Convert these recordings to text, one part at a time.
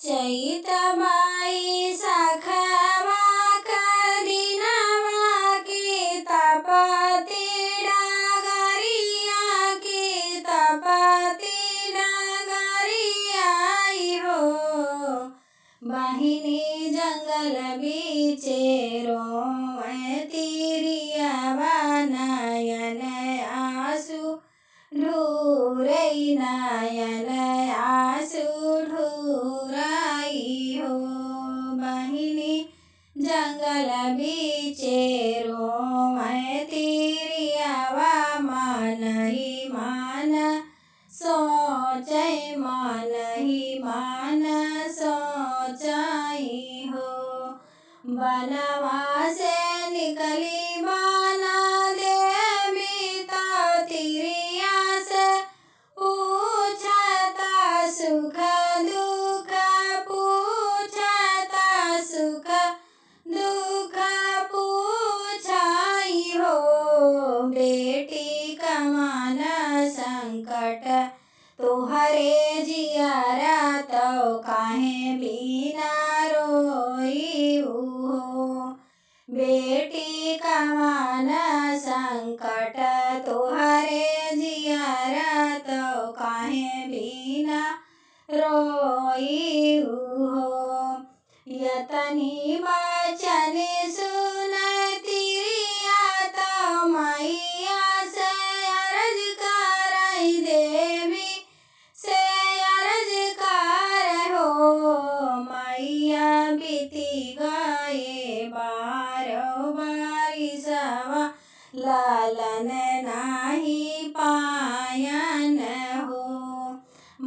चैत माई सखवा कदिनवा की तपति डगरिया की तपति डगरिया हो। बहिनी जंगल बीचे रोवे तिरियावा नयन आंसू ढूरई नयन आंसू ढूराई हो। बहिनी जंगल बीचे रोवे तिरियावा मन ही मान सोचै मन ही मान सोचाई हो। बनवा से निकली बाना देवी तो तिरिया से पूछता सुख दुख पूछता सुख दुख पूछाई हो। बेटी कमान संकट तुहरे जियारा तो काहे बिना रोई हो। बेटी कमान संकट तुहरे जियारा तो काहे बिना रोई हो। यतनी वचन सुन तिरिया तो मैया से अर्ज करई देवी से अर्ज कर हो। मैया बीती गए बारो बारिशवा लालन नाही पायन हो।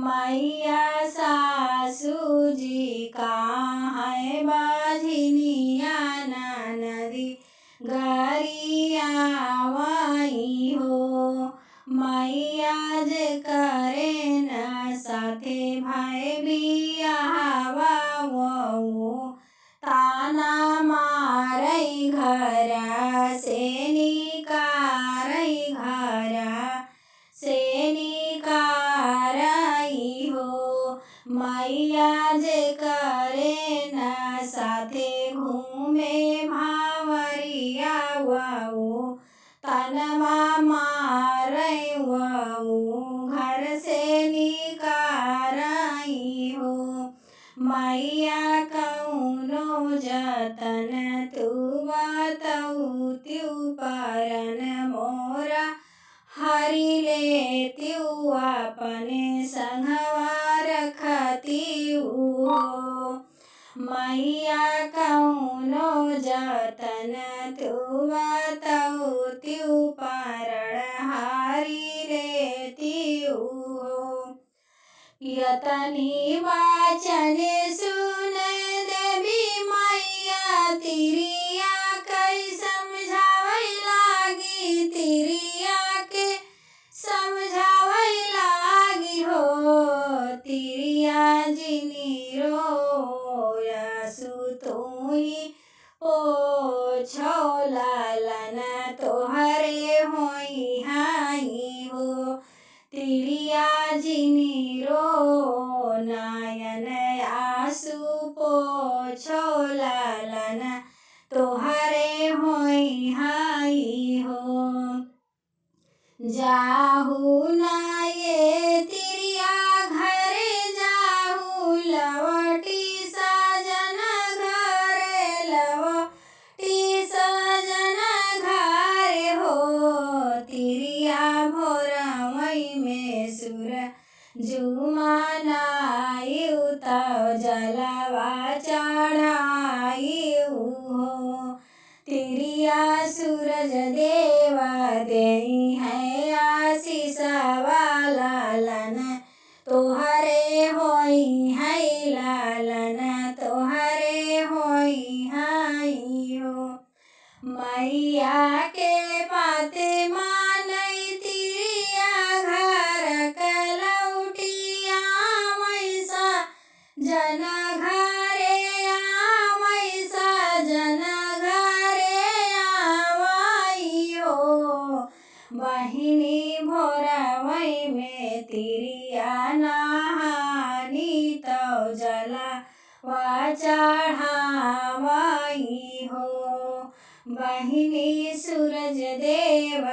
मैया सासू जी कहाँ बाझिनिया नदी गरिया वही हो। मैया जे करे न साथे भाई बियाहवा वो ताना मारई घर से निकारई घर से निकारई हो। मैया जे करे न साथे घूमे भावरिया वाऊ तनवा मारई वाऊ घर से निकारई हो। मैया कौनो जतन तू बताऊ त्यू परन मोरा हरि ले त्यू अपने संगवा रखती हो। मैया कौनो जतन तू बताऊ त्यू परण हरि लेती हो। यतनी वचन सुन देवी मैया तिरिया कई समझावै लागी तिरिया के समझावै लागी हो। तिरिया जिनी रोयसु तुही पोछो लालन तोहरे होई हाई हो। तिरिया जिनी रो नयन आंसू पोछो लालन तोहरे होई हाई हो। जाहू ना ये तिरिया घर जाहू लवटी सजन घर लवटी सजन घर हो। तिरिया भोरवई में सुर जुमानाई तव जलवा चढ़ाई हो। तिरिया सूरज देवा देई है आशीष लालन तोहरे होई है लालन तोहरे होई हाई हो। मैया के पाते मानई तिरिया घर कलौटिया मैसा जन घरे मैसा जन घरे आवई हो। बहिनी भोरवई में तिरिया नहानी तो जल जलवा चढ़ावई हो। बहिनी सूरज देव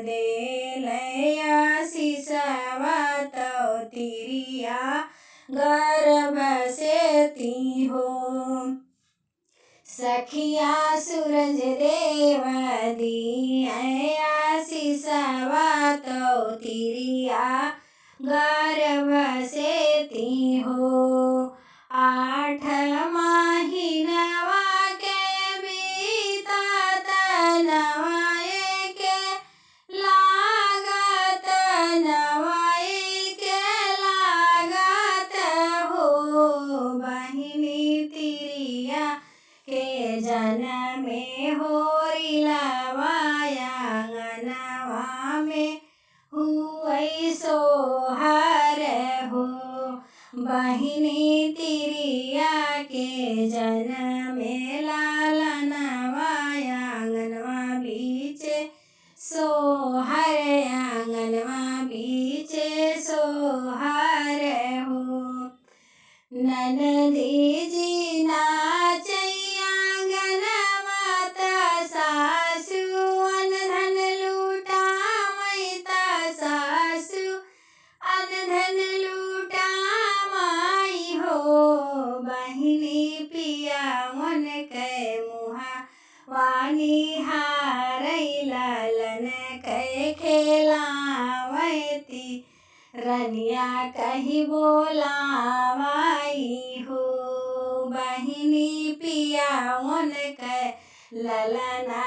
देल आशीषवा तो तिरिया गर्भ से ती हो। सखिया सूरज देव दी आशीषवा तो तिरिया गर्भ से ती हो। 8 महीनवा के बीतत नवाए के लागत नवाए के लागत हो। बहिनी तिरिया के जनमे होरिलवा आंगनवा में हुई सोहर हो। बहिनी तिरिया के जनमे लालनवा आंगनवा बीचे सोहर आंगनवा बीचे सोहर हो। ननदी जी नाचैया आंगनवा त सासु अनधन लूटावई त सासु अनधन लूटावई हो। बहिनी पियावन के मुहा वानी हारई लालन के खेलावती रनिया कही बोलावई हो। बहिनी पियावन के ललना